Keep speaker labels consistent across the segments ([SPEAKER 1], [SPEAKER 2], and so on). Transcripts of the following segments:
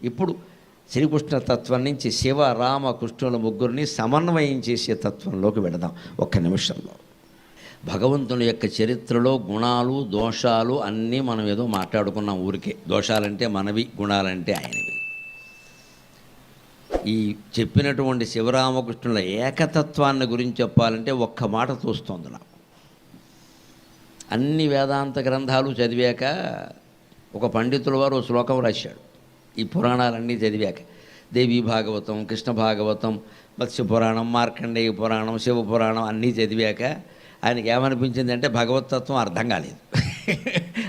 [SPEAKER 1] ఇప్పుడు శ్రీకృష్ణ తత్వం నుంచి శివ రామ కృష్ణుల ముగ్గురిని సమన్వయం చేసే తత్వంలోకి వెళదాం ఒక్క నిమిషంలో. భగవంతుని యొక్క చరిత్రలో గుణాలు దోషాలు అన్నీ మనం ఏదో మాట్లాడుకున్నాం ఊరికే. దోషాలంటే మనవి, గుణాలంటే ఆయనవి. ఈ చెప్పినటువంటి శివరామకృష్ణుల ఏకతత్వాన్ని గురించి చెప్పాలంటే ఒక్క మాట తోస్తోంది నాకు. అన్ని వేదాంత గ్రంథాలు చదివాక ఒక పండితుల వారు శ్లోకం రాశాడు. ఈ పురాణాలన్నీ చదివాక దేవీ భాగవతం, కృష్ణ భాగవతం, మత్స్య పురాణం, మార్కండేయ పురాణం, శివ పురాణం అన్నీ చదివాక ఆయనకి ఏమనిపించిందంటే భగవతత్వం అర్థం కాలేదు.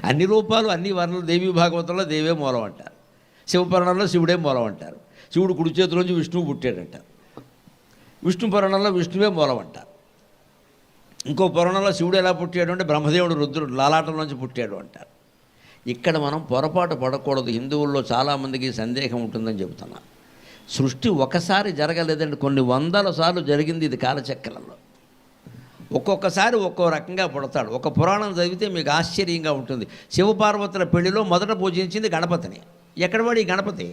[SPEAKER 1] అన్ని రూపాలు, అన్ని వర్ణలు, దేవీ భాగవతంలో దేవే మూలం అంటారు, శివపురాణంలో శివుడే మూలం అంటారు, శివుడు కుడి చేతిలోంచి విష్ణువు పుట్టాడంటారు, విష్ణు పురాణంలో విష్ణువే మూలం అంటారు, ఇంకో పురాణంలో శివుడు ఎలా పుట్టాడు అంటే బ్రహ్మదేవుడు రుద్రుడు లాలాటంలోంచి పుట్టాడు అంటారు. ఇక్కడ మనం పొరపాటు పడకూడదు. హిందువుల్లో చాలామందికి సందేహం ఉంటుందని చెబుతున్నా. సృష్టి ఒకసారి జరగలేదండి, కొన్ని వందల సార్లు జరిగింది ఇది కాలచక్రంలో. ఒక్కొక్కసారి ఒక్కో రకంగా పుడతాడు. ఒక పురాణం చదివితే మీకు ఆశ్చర్యంగా ఉంటుంది. శివపార్వతుల పెళ్లిలో మొదట పూజించింది గణపతిని. ఎక్కడ వాడు ఈ గణపతి?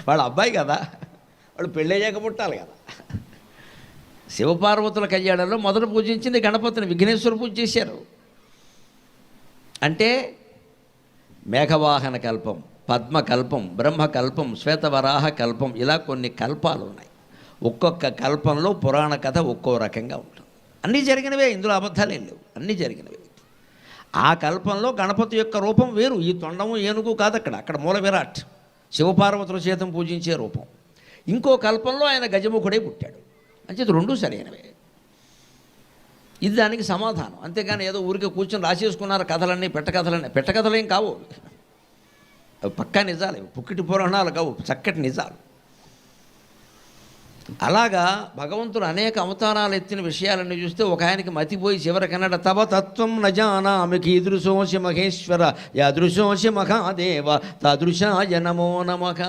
[SPEAKER 1] వాళ్ళ అబ్బాయి కదా, వాడు పెళ్ళయ్యాక పుట్టాలి కదా. శివపార్వతుల కళ్యాణంలో మొదట పూజించింది గణపతిని. విఘ్నేశ్వర పూజ చేశారు. అంటే మేఘవాహన కల్పం, పద్మకల్పం, బ్రహ్మకల్పం, శ్వేతవరాహ కల్పం, ఇలా కొన్ని కల్పాలు ఉన్నాయి. ఒక్కొక్క కల్పంలో పురాణ కథ ఒక్కో రకంగా ఉంటుంది. అన్నీ జరిగినవే, ఇందులో అబద్ధాలేం లేవు, అన్నీ జరిగినవే. ఆ కల్పంలో గణపతి యొక్క రూపం వేరు. ఈ తొండము ఏనుగు కాదు, అక్కడ మూల విరాట్ శివపార్వతుల చేతం పూజించే రూపం. ఇంకో కల్పంలో ఆయన గజముఖుడై పుట్టాడు. అంచేది రెండూ సరైనవే. ఇది దానికి సమాధానం. అంతేగాని ఏదో ఊరికే కూర్చొని రాసేసుకున్నారు కథలన్నీ, పెట్టకథలేం కావు అవి, పక్కా నిజాలు, పుక్కిటి పురాణాలు కావు, చక్కటి నిజాలు. అలాగా భగవంతుడు అనేక అవతారాలు ఎత్తిన విషయాలన్నీ చూస్తే ఒక ఆయనకి మతిపోయి చివరికన్నాడ తవ తత్వం నజానామి కీదృశోషి మహేశ్వర యాదృశోషి మహాదేవ తాదృశాయ నమో నమః.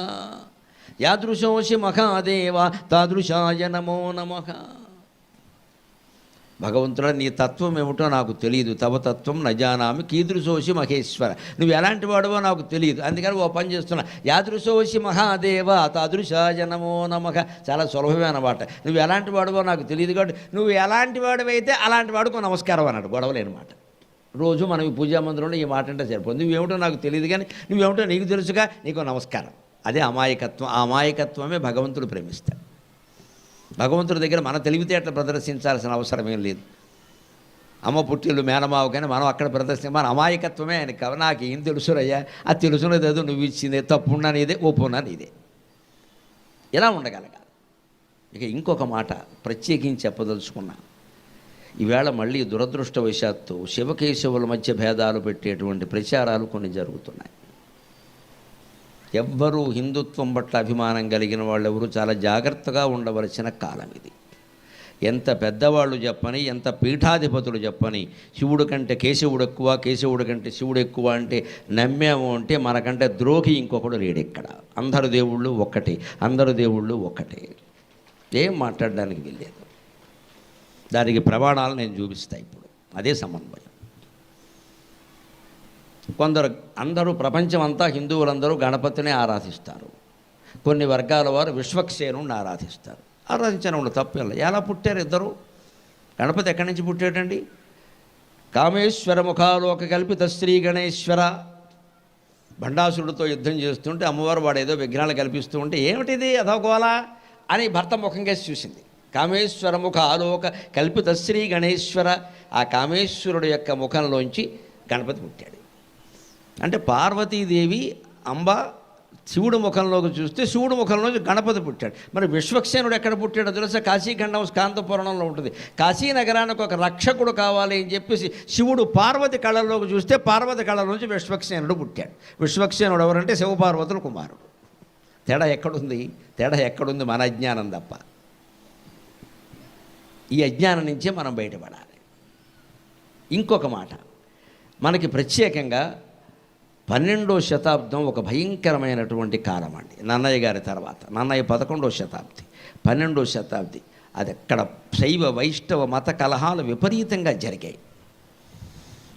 [SPEAKER 1] యాదృశోషి మహాదేవ తాదృశాయ నమో నమః. భగవంతుడా నీ తత్వం ఏమిటో నాకు తెలియదు. తవ తత్వం నజానామి కీదృశోషి మహేశ్వర, నువ్వు ఎలాంటి వాడువో నాకు తెలియదు, అందుకని ఓ పని చేస్తున్నా. యాదృశోషి మహాదేవ తాదృశాయ నమో నమః. చాలా సులభమైన మాట. నువ్వు ఎలాంటి వాడువో నాకు తెలియదు కాబట్టి నువ్వు ఎలాంటి వాడివైతే అలాంటి వాడుకో నమస్కారం అన్నాడు. గొడవలేని మాట. రోజు మనం ఈ పూజా మందిరంలో ఈ మాట అంటే సరిపోతుంది. నువ్వేమిటో నాకు తెలియదు కానీ నువ్వేమిటో నీకు తెలుసుగా, నీకు నమస్కారం. అదే అమాయకత్వం. ఆ అమాయకత్వమే భగవంతుడు ప్రేమిస్తాడు. భగవంతుడి దగ్గర మన తెలివితేటలు ప్రదర్శించాల్సిన అవసరం ఏం లేదు. అమ్మ పుట్టిల్లు మేనమావు కానీ మనం అక్కడ ప్రదర్శించి మన అమాయకత్వమే ఆయనకి కావాలి. నాకు ఏం తెలుసురయ్యా, అది తెలుసున్నదేదో నువ్వు ఇచ్చిందే, తప్పున్నా నీదే, ఒప్పున్నా నీదే, ఇలా ఉండగలగాలి. ఇక ఇంకొక మాట ప్రత్యేకించి చెప్పదలుచుకున్నా. ఈవేళ మళ్ళీ దురదృష్టవశాత్తు శివకేశవుల మధ్య భేదాలు పెట్టేటువంటి ప్రచారాలు కొన్ని జరుగుతున్నాయి. ఎవ్వరూ హిందుత్వం పట్ల అభిమానం కలిగిన వాళ్ళెవరూ చాలా జాగ్రత్తగా ఉండవలసిన కాలం ఇది. ఎంత పెద్దవాళ్ళు చెప్పని, ఎంత పీఠాధిపతులు చెప్పని, శివుడు కంటే కేశవుడు ఎక్కువ, కేశవుడు కంటే శివుడు ఎక్కువ అంటే నమ్మాము అంటే మనకంటే ద్రోహి ఇంకొకడు లేడు ఇక్కడ. అందరు దేవుళ్ళు ఒక్కటే, అందరు దేవుళ్ళు ఒక్కటే. ఏం మాట్లాడడానికి వీల్లేదు. దానికి ప్రమాణాలు నేను చూపిస్తాను ఇప్పుడు. అదే సమన్వయం. అందరూ ప్రపంచం అంతా హిందువులందరూ గణపతిని ఆరాధిస్తారు. కొన్ని వర్గాల వారు విశ్వక్సేనుని ఆరాధిస్తారు. ఆరాధించడం తప్పేలా. ఎలా పుట్టారు ఇద్దరు? గణపతి ఎక్కడి నుంచి పుట్టాడండి? కామేశ్వర ముఖాలోక కల్పిత శ్రీ గణేశ్వర. భండాసురుడితో యుద్ధం చేస్తుంటే అమ్మవారు వాడు ఏదో విఘ్నాలు కల్పిస్తూ ఉంటే ఏమిటిది అధోగోళ అని భర్త ముఖంగా చూసింది. కామేశ్వర ముఖ ఆలోక కల్పిత శ్రీ గణేశ్వర. ఆ కామేశ్వరుడు యొక్క ముఖంలోంచి గణపతి పుట్టాడు. అంటే పార్వతీదేవి అంబ శివుడు ముఖంలోకి చూస్తే శివుడు ముఖంలోంచి గణపతి పుట్టాడు. మరి విశ్వక్సేనుడు ఎక్కడ పుట్టాడో తెలుసా? కాశీఖండం స్కాంత పురాణంలో ఉంటుంది. కాశీ నగరానికి ఒక రక్షకుడు కావాలి అని చెప్పేసి శివుడు పార్వతి కళల్లోకి చూస్తే పార్వతి కళలోంచి విశ్వక్సేనుడు పుట్టాడు. విశ్వక్సేనుడు ఎవరంటే శివపార్వతుల కుమారుడు. తేడా ఎక్కడుంది? మన అజ్ఞానం తప్ప. ఈ అజ్ఞానం నుంచే మనం బయటపడాలి. ఇంకొక మాట, మనకి ప్రత్యేకంగా 12వ శతాబ్దం ఒక భయంకరమైనటువంటి కాలం అండి. నన్నయ్య గారి తర్వాత, నన్నయ్య 11వ శతాబ్ది, 12వ శతాబ్ది. అది అక్కడ శైవ వైష్ణవ మత కలహాలు విపరీతంగా జరిగాయి.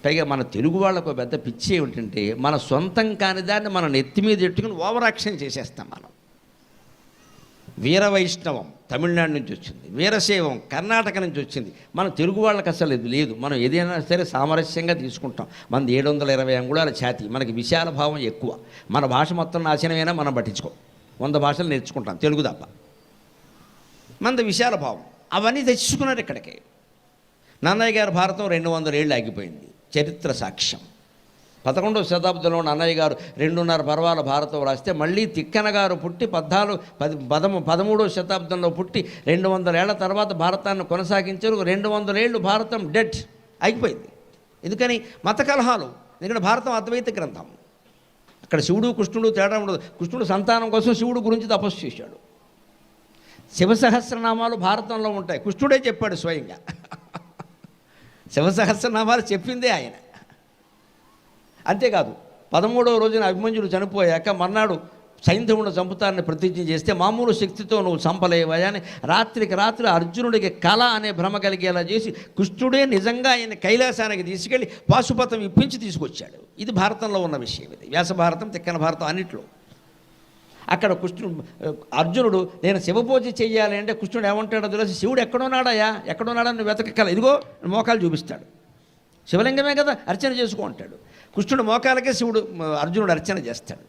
[SPEAKER 1] పైగా మన తెలుగు వాళ్ళకు పెద్ద పిచ్చి ఏమిటంటే మన సొంతం కాని దాన్ని మనం నెత్తి మీద ఎట్టుకుని ఓవర్ యాక్షన్ చేసేస్తాం. మనం వీర వైష్ణవం తమిళనాడు నుంచి వచ్చింది, వీరశైవం కర్ణాటక నుంచి వచ్చింది. మన తెలుగు వాళ్ళకి అసలు ఇది లేదు. మనం ఏదైనా సరే సామరస్యంగా తీసుకుంటాం. మనది 720 అంగుళాల ఛాతీ, మనకి విశాల భావం ఎక్కువ. మన భాష మొత్తం నాశనమైనా మనం పట్టించుకోం. 100 భాషలు నేర్చుకుంటాం, తెలుగు తప్ప. మనది విశాల భావం. అవన్నీ తెచ్చుకున్నారు ఇక్కడికి. నన్నయ్య గారి భారతం 200 ఏళ్ళు ఆగిపోయింది. చరిత్ర సాక్ష్యం. 11వ శతాబ్దంలో నన్నయ్య గారు 2.5 పర్వాల భారతం రాస్తే మళ్ళీ తిక్కన గారు పుట్టి 13వ శతాబ్దంలో పుట్టి 200 ఏళ్ల తర్వాత భారతాన్ని కొనసాగించారు. 200 ఏళ్ళు భారతం డెడ్ అయిపోయింది. ఎందుకని? మత కలహాలు. ఎందుకంటే భారతం అద్వైత గ్రంథం. అక్కడ శివుడు కృష్ణుడు తేడా ఉండదు. కృష్ణుడు సంతానం కోసం శివుడు గురించి తపస్సు చేశాడు. శివసహస్రనామాలు భారతంలో ఉంటాయి. కృష్ణుడే చెప్పాడు స్వయంగా. శివసహస్రనామాలు చెప్పిందే ఆయన. అంతేకాదు 13వ రోజున అభిమన్యుడు చనిపోయాక మర్నాడు సైంధవుని చంపుతారని ప్రతిజ్ఞ చేస్తే మామూలు శక్తితో నువ్వు చంపలేవా అని రాత్రికి రాత్రి అర్జునుడికి కళ అనే భ్రమ కలిగేలా చేసి కృష్ణుడే నిజంగా ఆయన కైలాసానికి తీసుకెళ్ళి పాశుపతం ఇప్పించి తీసుకొచ్చాడు. ఇది భారతంలో ఉన్న విషయం. ఇది వ్యాస భారతం, తిక్కన భారతం అన్నిట్లో. అక్కడ అర్జునుడు నేను శివపూజ చెయ్యాలి అంటే కృష్ణుడు ఏమంటాడో తెలిసి, శివుడు ఎక్కడున్నాడయా, ఎక్కడున్నాడని నువ్వు వెతకగల, ఇదిగో మోకాలు చూపిస్తాడు. శివలింగమే కదా, అర్చన చేసుకో అంటాడు. కృష్ణుడు మోకాలకే అర్జునుడు అర్చన చేస్తాడు.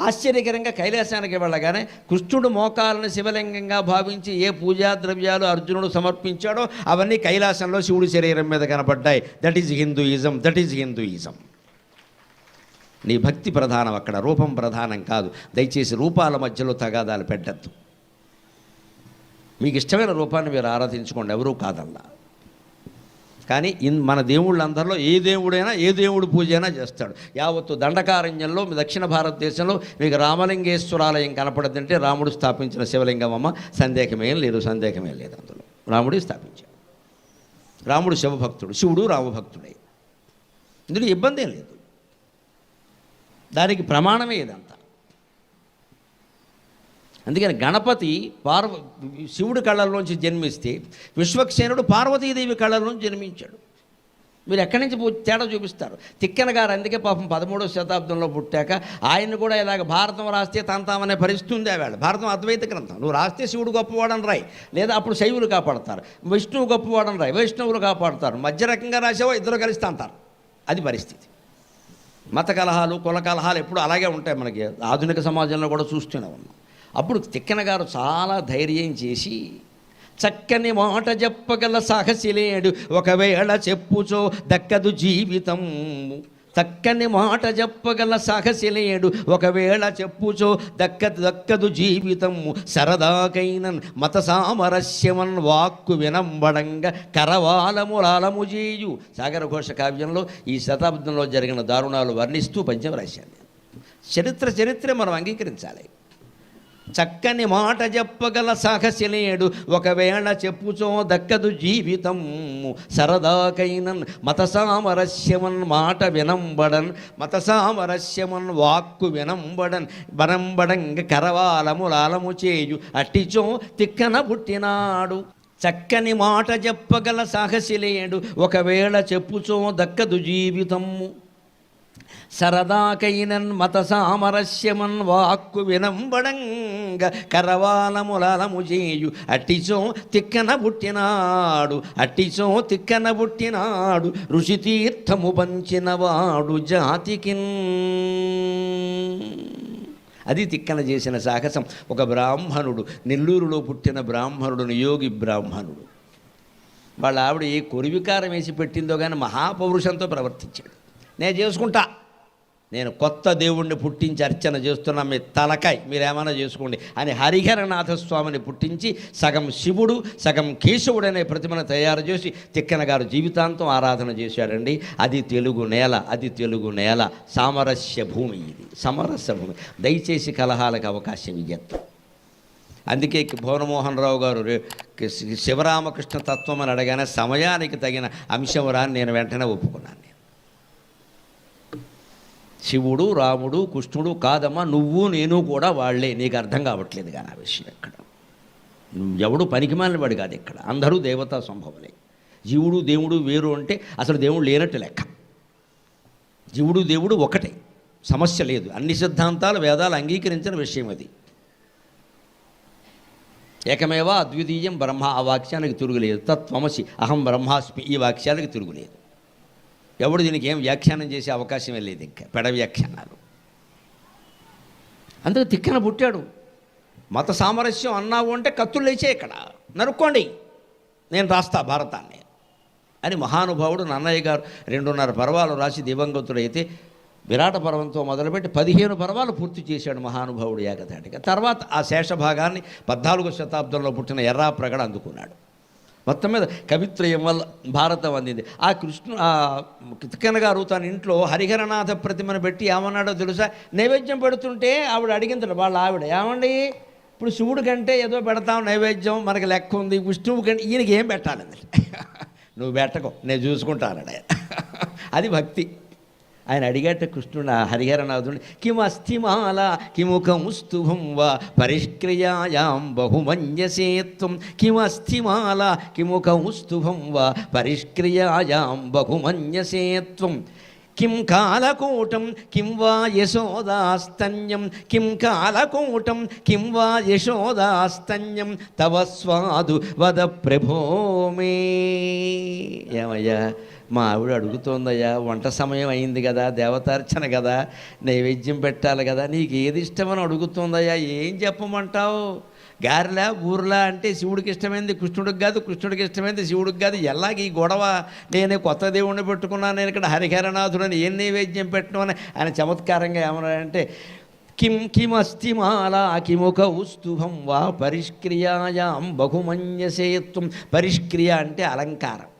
[SPEAKER 1] ఆశ్చర్యకరంగా కైలాసానికి వెళ్ళగానే కృష్ణుడు మోకాలను శివలింగంగా భావించి ఏ పూజా ద్రవ్యాలు అర్జునుడు సమర్పించాడో అవన్నీ కైలాసంలో శివుడి శరీరం మీద కనపడ్డాయి. That is Hinduism. That is Hinduism. నీ భక్తి ప్రధానం, అక్కడ రూపం ప్రధానం కాదు. దయచేసి రూపాల మధ్యలో తగాదాలు పెట్టద్దు. మీకు ఇష్టమైన రూపాన్ని మీరు ఆరాధించుకోండి, ఎవరూ కాదల్లా. కానీ మన దేవుళ్ళందరిలో ఏ దేవుడైనా ఏ దేవుడు పూజ అయినా చేస్తాడు. యావత్తు దండకారణ్యంలో దక్షిణ భారతదేశంలో మీకు రామలింగేశ్వరాలయం కనపడదంటే రాముడు స్థాపించిన శివలింగం అమ్మ. సందేహమేం లేదు, సందేహమేం లేదు. అందులో రాముడే స్థాపించాడు. రాముడు శివభక్తుడు, శివుడు రామభక్తుడే. ఇందులో ఇబ్బంది ఏం లేదు. దానికి ప్రమాణమే ఇదంతా. అందుకని గణపతి శివుడి కళ్ళల్లోంచి జన్మిస్తే విశ్వక్సేనుడు పార్వతీదేవి కళ్ళల్లోంచి జన్మించాడు. మీరు ఎక్కడి నుంచి తేడా చూపిస్తారు? తిక్కన గారు అందుకే పాపం 13వ శతాబ్దంలో పుట్టాక ఆయన్ని కూడా ఇలాగ భారతం రాస్తే తంతామనే పరిస్థితి ఉంది. ఆవేళ భారతం అద్వైత గ్రంథం. నువ్వు రాస్తే శివుడు గొప్పవాడని రాయి, లేదా అప్పుడు శైవులు కాపాడతారు. విష్ణువు గొప్పవాడని రాయి, వైష్ణవులు కాపాడతారు. మధ్య రకంగా రాసేవో ఇద్దరు కలిసి తంతారు. అది పరిస్థితి. మత కలహాలు, కుల కలహాలు ఎప్పుడు అలాగే ఉంటాయి. మనకి ఆధునిక సమాజంలో కూడా చూస్తూనే ఉన్నాం. అప్పుడు తిక్కన గారు చాలా ధైర్యం చేసి చక్కని మాట చెప్పగల సాహసిలేడు ఒకవేళ చెప్పుచో దక్కదు జీవితం. చక్కని మాట చెప్పగల సాహసిలేడు ఒకవేళ చెప్పుచో దక్కదు జీవితము. సరదాకైన మత సామరస్యమన్ వాక్కు వినంబడంగా కరవాలములాలము చేయు. సాగర ఘోష కావ్యంలో ఈ శతాబ్దంలో జరిగిన దారుణాలు వర్ణిస్తూ పద్యం రాశాను. చరిత్ర మనం అంగీకరించాలి. చక్కని మాట చెప్పగల సాహసిలేడు ఒకవేళ చెప్పుచో దక్కదు జీవితం. సరదాకైన మత సామరస్యమన్ మాట వినంబడన్, మత సామరస్యమన్ వాక్కు వినంబడంగ కరవాలములాలము చేయు. అట్టిచో తిక్కన పుట్టినాడు. చక్కని మాట చెప్పగల సాహసిలేడు ఒకవేళ చెప్పుచో దక్కదు జీవితము. సరదాకైనన్ మత సామరస్యమన్ వాక్కు వినంబడంగ కరవాలములాలము చేయు. అట్టిచో తిక్కన పుట్టినాడు ఋషితీర్థము పంచినవాడు జాతికిన్. అది తిక్కన చేసిన సాహసం. ఒక బ్రాహ్మణుడు, నెల్లూరులో పుట్టిన బ్రాహ్మణుడు, యోగి బ్రాహ్మణుడు. వాళ్ళ ఆవిడ ఏ కొరివికారం వేసి పెట్టిందో కానీ మహాపౌరుషంతో ప్రవర్తించాడు. నేను చేసుకుంటా, నేను కొత్త దేవుణ్ణి పుట్టించి అర్చన చేస్తున్నా, మీ తలకాయ మీరేమైనా చేసుకోండి అని హరిహరనాథస్వామిని పుట్టించి సగం శివుడు సగం కేశవుడు అనే ప్రతిమను తయారు చేసి తిక్కన గారు జీవితాంతం ఆరాధన చేశాడండి. అది తెలుగు నేల, అది తెలుగు నేల. సామరస్య భూమి, ఇది సమరస్య భూమి. దయచేసి కలహాలకు అవకాశం ఇయ్యద్దు. అందుకే భువనమోహన్ రావు గారు శివరామకృష్ణ తత్వం అని అడగానే సమయానికి తగిన అంశం రాని నేను వెంటనే ఒప్పుకున్నాను. శివుడు రాముడు కృష్ణుడు కాదమ్మా, నువ్వు నేను కూడా వాళ్లే. నీకు అర్థం కావట్లేదు కానీ ఆ విషయం. ఎక్కడ ఎవడు పనికిమాలిన వాడు కాదు, ఇక్కడ అందరూ దేవతా సంభవలే. జీవుడు దేవుడు వేరు అంటే అసలు దేవుడు లేనట్టు లెక్క. జీవుడు దేవుడు ఒకటే, సమస్య లేదు. అన్ని సిద్ధాంతాలు వేదాలు అంగీకరించిన విషయం అది. ఏకమేవా అద్వితీయం బ్రహ్మ, ఆ వాక్యానికి తిరుగులేదు. తత్వమసి అహం బ్రహ్మాస్మి, ఈ వాక్యాలకు తిరుగులేదు. ఎవడు దీనికి ఏం వ్యాఖ్యానం చేసే అవకాశమే లేదు, ఇంకా పెడ వ్యాఖ్యానాలు. అందుకు తిక్కన పుట్టాడు. మత సామరస్యం అన్నావు అంటే కత్తులు లేచే ఇక్కడ నరుక్కోండి, నేను రాస్తా భారతాన్ని అని మహానుభావుడు నన్నయ్య గారు 2.5 పర్వాలు రాసి దివంగతుడైతే విరాట పర్వంతో మొదలుపెట్టి 15 పర్వాలు పూర్తి చేశాడు మహానుభావుడు ఏకధాటిగా. తర్వాత ఆ శేషభాగాన్ని 14వ శతాబ్దంలో పుట్టిన ఎర్రాప్రగడ అందుకున్నాడు. మొత్తం మీద కవిత్రయం వల్ల భారతం అందింది. ఆ తిక్కన గారు తన ఇంట్లో హరిహరనాథ ప్రతిమను పెట్టి ఏమన్నాడో తెలుసా? నైవేద్యం పెడుతుంటే ఆవిడ అడిగింది, వాళ్ళ ఆవిడ, ఏమండి ఇప్పుడు శివుడి కంటే ఏదో పెడతాం నైవేద్యం, మనకి లెక్క ఉంది, విష్ణువు కంటే ఈయనకి ఏం పెట్టాలండి? నువ్వు పెట్టకో, నేను చూసుకుంటాను ఆయన. అది భక్తి. ఆయన అడిగేట కృష్ణుడు హరిహరనాథుడు, కిమస్థిమాల కిముఖముస్తుభం వా పరిష్క్రియాయాం బహుమన్యసేత్వం, కిమస్థిమాల కిముఖముస్తుభం వా పరిష్క్రియాయాం బహుమన్యసేత్వం, కిం కాలకూటం కిం వా యశోదాస్తన్యం, కిం కాలకూటం కిం వా యశోదాస్తన్యం తవ స్వాదు వద ప్రభో మే. ఏమయ్యా, మా ఆవిడ అడుగుతోందయ్యా, వంట సమయం అయింది కదా, దేవతార్చన కదా, నైవేద్యం పెట్టాలి కదా, నీకు ఏది ఇష్టమని అడుగుతోందయ్యా, ఏం చెప్పమంటావు? గారెలా బూరెలా అంటే శివుడికి ఇష్టమైంది కృష్ణుడికి కాదు, కృష్ణుడికి ఇష్టమైంది శివుడికి కాదు, ఎలాగ ఈ గొడవ? నేనే కొత్త దేవుణ్ణి పెట్టుకున్నాను, నేను ఇక్కడ హరిహరనాథుడని ఏం నైవేద్యం పెట్టను అని ఆయన చమత్కారంగా ఏమన్నాడంటే, కిమస్తిమాల కిముఖ ఉస్తుభం వా పరిష్క్రియాయాం బహుమన్యసేత్వం. పరిష్క్రియ అంటే అలంకారం.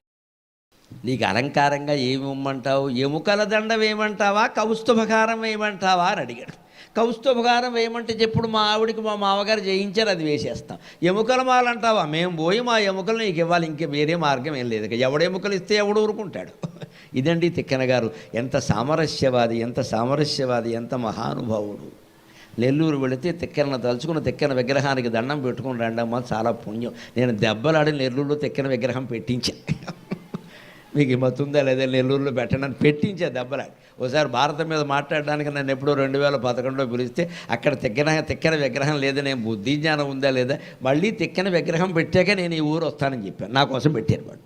[SPEAKER 1] నీకు అలంకారంగా ఏమి ఇమ్మంటావు? ఎముకల దండం వేయమంటావా, కౌస్తుభకారం వేయమంటావా అని అడిగాడు. కౌస్తుభకారం వేయమంటే చెప్పుడు మా ఆవిడికి మా మామగారు చేయించారు, అది వేసేస్తాం. ఎముకల మాలంటావా? మేము పోయి మా ఎముకలు నీకు ఇవ్వాలి, ఇంక వేరే మార్గం ఏం లేదు. ఎవడు ఎముకలు ఇస్తే ఎవడు ఊరుకుంటాడు? ఇదండి తిక్కన గారు. ఎంత సామరస్యవాది, ఎంత సామరస్యవాది, ఎంత మహానుభావుడు. నెల్లూరు వెళితే తిక్కన తలుచుకున్న తిక్కన విగ్రహానికి దండం పెట్టుకుని రండమ్మా, చాలా పుణ్యం. నేను దెబ్బలాడి నెల్లూరులో తిక్కన విగ్రహం పెట్టించాను. మీకు మతుందా లేదా, నెల్లూరులో పెట్టనని పెట్టించే దెబ్బలాడి. ఒకసారి భారతం మీద మాట్లాడడానికి నన్ను ఎప్పుడో 2011లో పిలిస్తే అక్కడ తిక్కన విగ్రహం లేదా, నేను బుద్ధి జ్ఞానం ఉందా లేదా, మళ్ళీ తిక్కన విగ్రహం పెట్టాక నేను ఈ ఊరు వస్తానని చెప్పాను. నా కోసం పెట్టారు వాడు.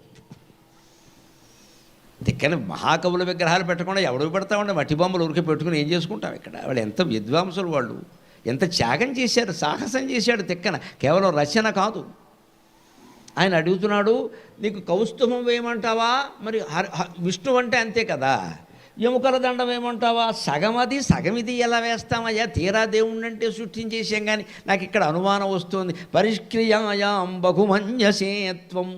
[SPEAKER 1] తిక్కన మహాకవుల విగ్రహాలు పెట్టకుండా ఎవడు పెడతామండి? మట్టి బొమ్మలు ఊరికి పెట్టుకుని ఏం చేసుకుంటాం ఇక్కడ? వాళ్ళు ఎంత విద్వాంసులు, వాళ్ళు ఎంత త్యాగం చేశారు, సాహసం చేశాడు తిక్కన. కేవలం రచన కాదు. ఆయన అడుగుతున్నాడు, నీకు కౌస్తుభం వేయమంటావా? మరి విష్ణు అంటే అంతే కదా. ఎముకల దండం వేయమంటావా? సగమది సగమిది ఎలా వేస్తామయ్యా? తీరా దేవుణ్ణి అంటే సృష్టించేసాం. కానీ నాకు ఇక్కడ అనుమానం వస్తుంది. పరిష్క్రియాయాం బహుమన్యసేత్వం.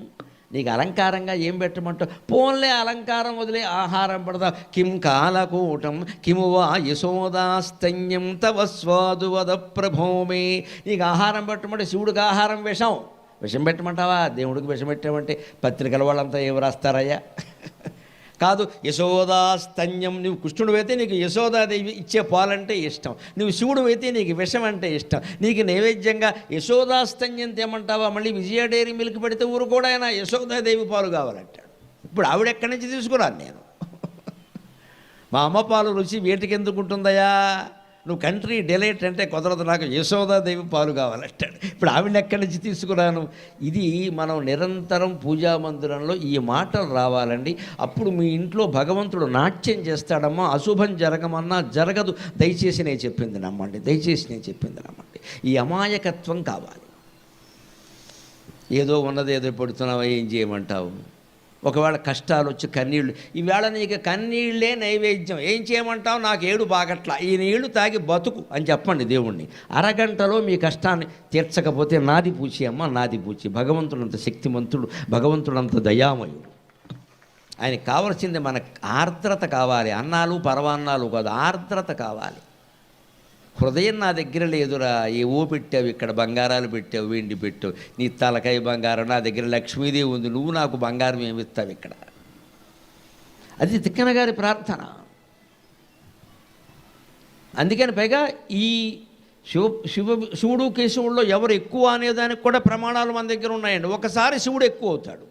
[SPEAKER 1] నీకు అలంకారంగా ఏం పెట్టమంటావు? పోన్లే అలంకారం వదిలే, ఆహారం పడతావు. కిం కాలకూటం కిము వా యశోదాస్తన్యం తవ స్వాదు వద ప్రభోమే. నీకు ఆహారం పెట్టమంటే శివుడికి ఆహారం విషం పెట్టమంటావా? దేవుడికి విషం పెట్టామంటే పత్రికల వాళ్ళంతా ఏమి రాస్తారయ్యా? కాదు, యశోదాస్తన్యం. నువ్వు కృష్ణుడు అయితే నీకు యశోదాదేవి ఇచ్చే పాలంటే ఇష్టం, నువ్వు శివుడు అయితే నీకు విషం అంటే ఇష్టం. నీకు నైవేద్యంగా యశోదాస్తన్యం తేమంటావా? మళ్ళీ విజయ డైరీ మిల్క్ పెడితే ఊరు కూడా ఆయన యశోదాదేవి పాలు కావాలంటాడు. ఇప్పుడు ఆవిడ ఎక్కడి నుంచి తీసుకురాను నేను? మా అమ్మ పాలు రుచి వేటికి ఎందుకు ఉంటుందయ్యా? నువ్వు కంట్రీ డిలైట్ అంటే కుదరదు, నాకు యశోదాదేవి పాలు కావాలంటాడు. ఇప్పుడు ఆవిడ ఎక్కడి నుంచి తీసుకురాను? ఇది మనం నిరంతరం పూజా మందిరంలో ఈ మాటలు రావాలండి. అప్పుడు మీ ఇంట్లో భగవంతుడు నాట్యం చేస్తాడమ్మా. అశుభం జరగమన్నా జరగదు. దయచేసి నేను చెప్పింది నమ్మండి, దయచేసి నేను చెప్పింది నమ్మండి. ఈ అమాయకత్వం కావాలి. ఏదో ఉన్నది ఏదో పెడుతున్నావా, ఏం చేయమంటావు? ఒకవేళ కష్టాలు వచ్చి కన్నీళ్ళు, ఈవేళ నీకు కన్నీళ్ళే నైవేద్యం, ఏం చేయమంటావు? నాకు ఏడు బాగట్లా, ఈ నీళ్లు తాగి బతుకు అని చెప్పండి దేవుణ్ణి. అరగంటలో మీ కష్టాన్ని తీర్చకపోతే నాది పూచి అమ్మ, నాది పూచి. భగవంతుడంత శక్తిమంతుడు, భగవంతుడంత దయామయుడు. ఆయనకు కావాల్సింది మనకు ఆర్ద్రత కావాలి. అన్నాలు పరవాన్నాలు కాదు, ఆర్ద్రత కావాలి. హృదయం నా దగ్గర లేదురా, ఏవో పెట్టావు, ఇక్కడ బంగారాలు పెట్టావు, వెండి పెట్టావు, నీ తలకాయ బంగారం, నా దగ్గర లక్ష్మీదేవి ఉంది, నువ్వు నాకు బంగారం ఏమి ఇస్తావు ఇక్కడ? అది తిక్కన గారి ప్రార్థన. అందుకని పైగా ఈ శివుడు కేశవుల్లో ఎవరు ఎక్కువ అనేదానికి కూడా ప్రమాణాలు మన దగ్గర ఉన్నాయండి. ఒకసారి శివుడు ఎక్కువ అవుతాడు,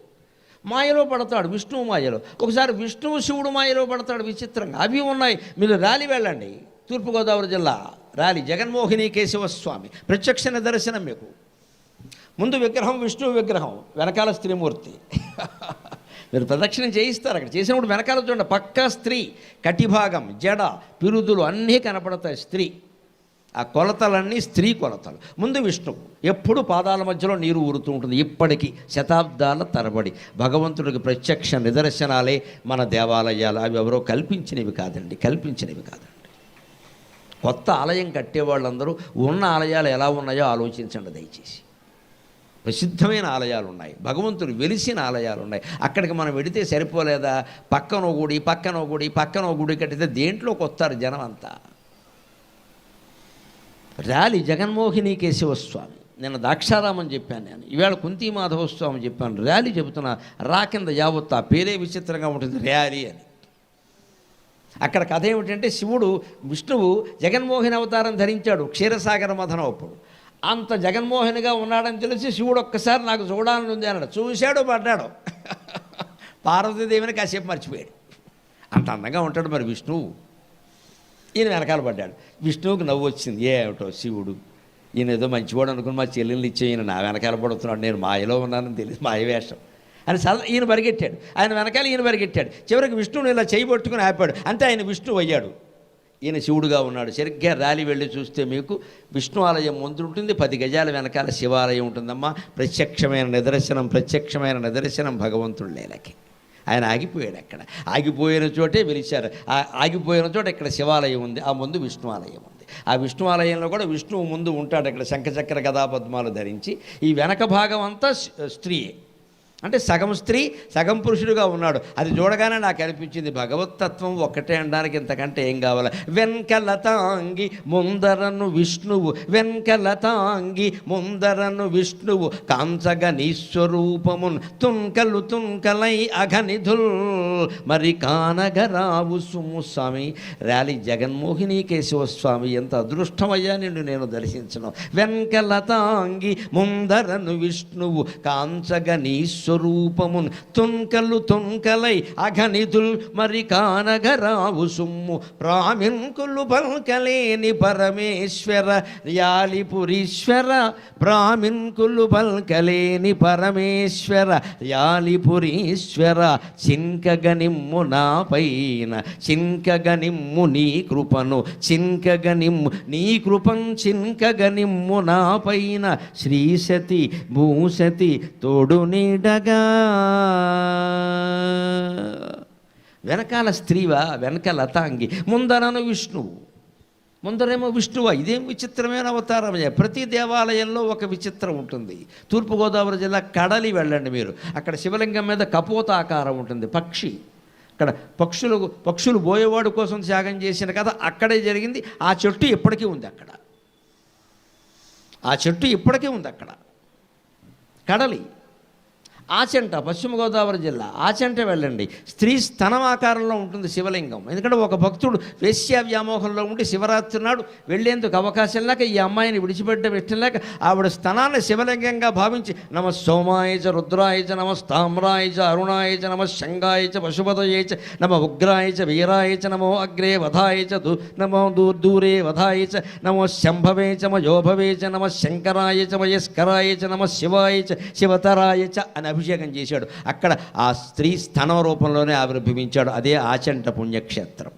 [SPEAKER 1] మాయలో పడతాడు, విష్ణువు మాయలో. ఒకసారి విష్ణువు శివుడు మాయలో పడతాడు విచిత్రంగా. అవి ఉన్నాయి. మీరు ర్యాలీ వెళ్ళండి, తూర్పుగోదావరి జిల్లా ర్యాలీ, జగన్మోహిని కేశవస్వామి ప్రత్యక్ష నిదర్శనం మీకు. ముందు విగ్రహం విష్ణువు విగ్రహం, వెనకాల స్త్రీమూర్తి. మీరు ప్రదక్షిణం చేయిస్తారు. అక్కడ చేసినప్పుడు వెనకాల చూడండి, పక్కా స్త్రీ, కటిభాగం, జడ, పిరుదులు అన్నీ కనపడతాయి స్త్రీ. ఆ కొలతలన్నీ స్త్రీ కొలతలు. ముందు విష్ణువు, ఎప్పుడు పాదాల మధ్యలో నీరు ఊరుతూ ఉంటుంది. ఇప్పటికీ శతాబ్దాల తరబడి భగవంతుడికి ప్రత్యక్ష నిదర్శనాలే మన దేవాలయాలు. అవి ఎవరో కల్పించినవి కాదండి, కల్పించినవి కాదండి. కొత్త ఆలయం కట్టేవాళ్ళందరూ ఉన్న ఆలయాలు ఎలా ఉన్నాయో ఆలోచించండి దయచేసి. ప్రసిద్ధమైన ఆలయాలు ఉన్నాయి, భగవంతుడు వెలిసిన ఆలయాలు ఉన్నాయి. అక్కడికి మనం వెడితే సరిపోలేదా? పక్కనో గుడి పక్కనో గుడి పక్కనో గుడి కట్టితే దేంట్లోకి వస్తారు జనం అంతా? ర్యాలీ జగన్మోహిని కేశవస్వామి. నిన్న దాక్షారామని చెప్పాను నేను, ఈవేళ కుంతీ మాధవస్వామి చెప్పాను. ర్యాలీ చెబుతున్నా, రా కింద యావత్. ఆ పేరే విచిత్రంగా ఉంటుంది, ర్యాలీ అని. అక్కడ కథ ఏమిటంటే, శివుడు విష్ణువు జగన్మోహిని అవతారం ధరించాడు క్షీరసాగర మథనం అప్పుడు. అంత జగన్మోహన్గా ఉన్నాడని తెలిసి శివుడు ఒక్కసారి నాకు చూడాలని ఉంది అన్నాడు. చూశాడు, పడ్డాడు. పార్వతీదేవిని కాసేపు మర్చిపోయాడు. అంత అందంగా ఉంటాడు మరి విష్ణువు. ఈయన వెనకాల పడ్డాడు. విష్ణువుకి నవ్వు వచ్చింది. ఏమిటో శివుడు, ఈయన ఏదో మంచివాడు అనుకుని మా చెల్లెల్ని ఇచ్చే ఈయన నా వెనకాల పడుతున్నాడు, నేను మాయలో ఉన్నానని తెలియదు, మాయవేషం అని ఈయన పరిగెట్టాడు. ఆయన వెనకాల ఈయన పరిగెట్టాడు. చివరికి విష్ణువుని ఇలా చేయబట్టుకుని ఆపాడు. అంతే ఆయన విష్ణువు అయ్యాడు. ఈయన శివుడుగా ఉన్నాడు. సరిగ్గా ర్యాలీ వెళ్ళి చూస్తే మీకు విష్ణు ఆలయం ముందు ఉంటుంది, 10 గజాల వెనకాల శివాలయం ఉంటుందమ్మా. ప్రత్యక్షమైన నిదర్శనం భగవంతుడు లేలకి. ఆయన ఆగిపోయాడు. అక్కడ ఆగిపోయిన చోటే పిలిచారు. ఆగిపోయిన చోట ఇక్కడ శివాలయం ఉంది, ఆ ముందు విష్ణు ఆలయం ఉంది. ఆ విష్ణు ఆలయంలో కూడా విష్ణువు ముందు ఉంటాడు. ఇక్కడ శంఖచక్ర గదాపద్మాలు ధరించి. ఈ వెనక భాగం అంతా స్త్రీయే, అంటే సగం స్త్రీ సగం పురుషుడుగా ఉన్నాడు. అది చూడగానే నాకు అనిపించింది, భగవత్తత్వం ఒక్కటే అనడానికి ఇంతకంటే ఏం కావాలి? వెంకలతాంగి ముందరను విష్ణువు, వెంకలతాంగి ముందరను విష్ణువు, కాంచగ నీస్వరూపమున్ తుంకలు తుంకలై అఘనిధుల్ మరి కానగరావు సుము. స్వామి ర్యాలీ జగన్మోహిని కేశవస్వామి, ఎంత అదృష్టమయ్యా నిన్ను నేను దర్శించను. వెంకలతాంగి ముందరను విష్ణువు, కాంచగ నీస్వరూపమున్ తుంకలు తుంకలై అఘనిధుల్ మరి కానగరావు సుమ్ము. ప్రామిన్కులు పల్కలేని పరమేశ్వర యాలిపురీశ్వర, ప్రామిన్కులు పల్కలేని పరమేశ్వర యాలిపురీశ్వర, చింకగనిమ్ము నా పైన, చింకగనిమ్ము నీ కృపను, చింకగనిమ్ము నీ కృపం, చింకగనిమ్ము నా పైన. శ్రీసతి భూసతి తోడు నీడగా. వెనకాల స్త్రీవా, వెనక లతాంగి, ముందరను విష్ణువు. ముందరేమో విష్ణువా, ఇదేం విచిత్రమైన అవతారమయ్యా. ప్రతి దేవాలయంలో ఒక విచిత్రం ఉంటుంది. తూర్పుగోదావరి జిల్లా కడలి వెళ్ళండి మీరు, అక్కడ శివలింగం మీద కపోత ఆకారం ఉంటుంది, పక్షి. అక్కడ పక్షులు బోయేవాడు కోసం త్యాగం చేసిన కథ అక్కడే జరిగింది. ఆ చెట్టు ఇప్పటికీ ఉంది అక్కడ, ఆ చెట్టు ఇప్పటికీ ఉంది అక్కడ. కడలి ఆచంట, పశ్చిమ గోదావరి జిల్లా ఆచంట వెళ్ళండి. స్త్రీ స్తనం ఆకారంలో ఉంటుంది శివలింగం. ఎందుకంటే ఒక భక్తుడు వేశ్యా వ్యామోహంలో ఉండి శివరాత్రి నాడు వెళ్ళేందుకు అవకాశం లేక, ఈ అమ్మాయిని విడిచిపెట్టడం ఇష్టం లేక, ఆవిడ స్తనాన్ని శివలింగంగా భావించి నమ సోమాయచ రుద్రాయచ నమ తామ్రాయచ అరుణాయచ నమ శంగాయచ పశుపతయేచ నమ ఉగ్రాయచ వీరాయచ నమో అగ్రే వధాయచ నమో దూరే వధాయచ నమో శంభవేచ మయోభవేచ నమ శంకరాయచ మయస్కరాయచ నమ శివాయచ శివతరాయచ అని అభిషేకం చేశాడు. అక్కడ ఆ స్త్రీ స్థనం రూపంలోనే ఆవిర్భవించాడు. అదే ఆచంట పుణ్యక్షేత్రం.